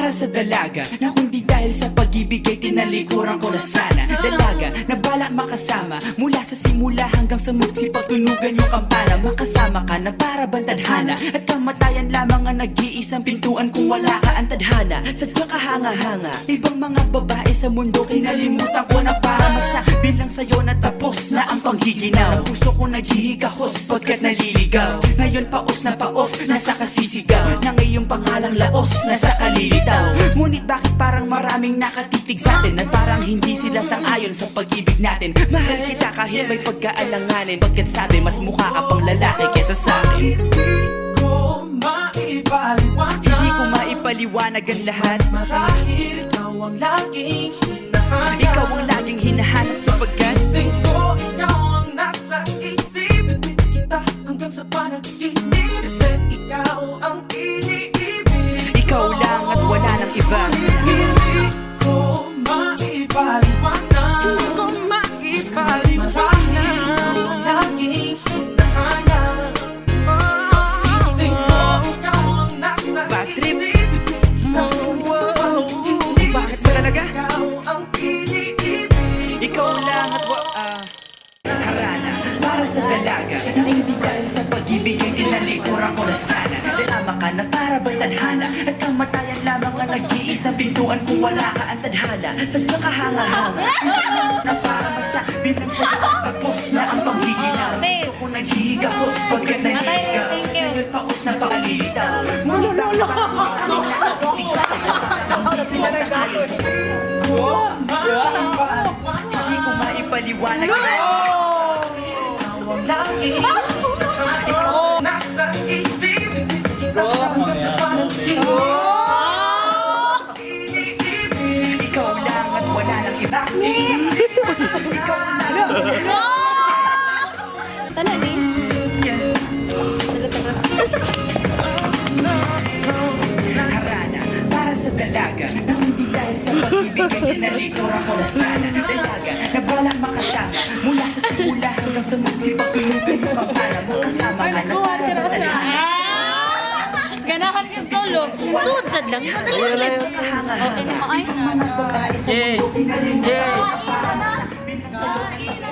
para sa dalaga na kundi dahil sa pag-ibig ay tinalikuran ko na sana. Dalaga na balak makasama mula sa simula hanggang sa magsipagtunugan yung kampana. Makasama ka na para bantadhana at kamatayan lamang ang nag-iisang pintuan kung wala ka ang tadhana. Sadyang kahanga-hanga, ibang mga babae sa mundo kinalimutan ko na para masabi lang sa'yo na tapos na ang panghihinaw. Ang puso ko naghihikahos pagkat naliligaw. Ngayon paos na nasa kasisigaw ng iyong pangalang laos, nasa kalilitaw. Ngunit bakit parang maraming nakatitig sa atin at parang hindi sila sang-ayon sa pag-ibig natin. Mahal kita kahit may pagkaalanganin, pagkat sabi mas mukha ka pang lalaki kesa sa akin. Hindi ko maipaliwanag ang lahat marahil ikaw ang laging hinahanap. Ikaw ang laging hinahanap sapagkat Gising ko, ikaw ang nasa isip. Bibit kita hanggang sa panaginip, kasi ikaw ang iniibig. ikaw lang at wala nang iba. Hindi ko maipaliwanag. Hindi ko maipaliwanag. Ikaw ang laging hinahanap. Gising ko, ikaw ang nasa Bad trip. isip. Bibit kita hanggang sa panaginip, Bakit kasi ba talaga? ikaw ang iniibig. Ikaw lang at harana para sa dalaga na hindi dahil sa pag-ibig ay tinalikuran ko na sana. Dalama ka na para ba tadhana at kamatayan lamang ang nag-iisang pintuan kung wala ka ang tadhana. Sadyang kahanga-hanga na para masabi lang sa'yo tapos na ang panghihinaw. Gusto ko naghihigahos pagkat naliligaw. Ngayon paos na pakalilitaw. Ngunit sila nag-ayos. Hindi ko maipaliwanag ikaw ang lagi. Ikaw Nasa isip, ikaw lang at wala nang iba. Ikaw lang. Tala ni. Harana para sa dalaga na hindi dahil sa pag-ibig ay tinalikuran ko na sana. Dalaga na balak makasama mula sa simula hanggang sa magsipagtunugan yung kampana. Makasama ka na para sa dalaga. Ganahan yung solo. Sudsad lang. Okay na mo ay. Mga babae sa mundo, pinalikuran ko na para masabi lang sa'yo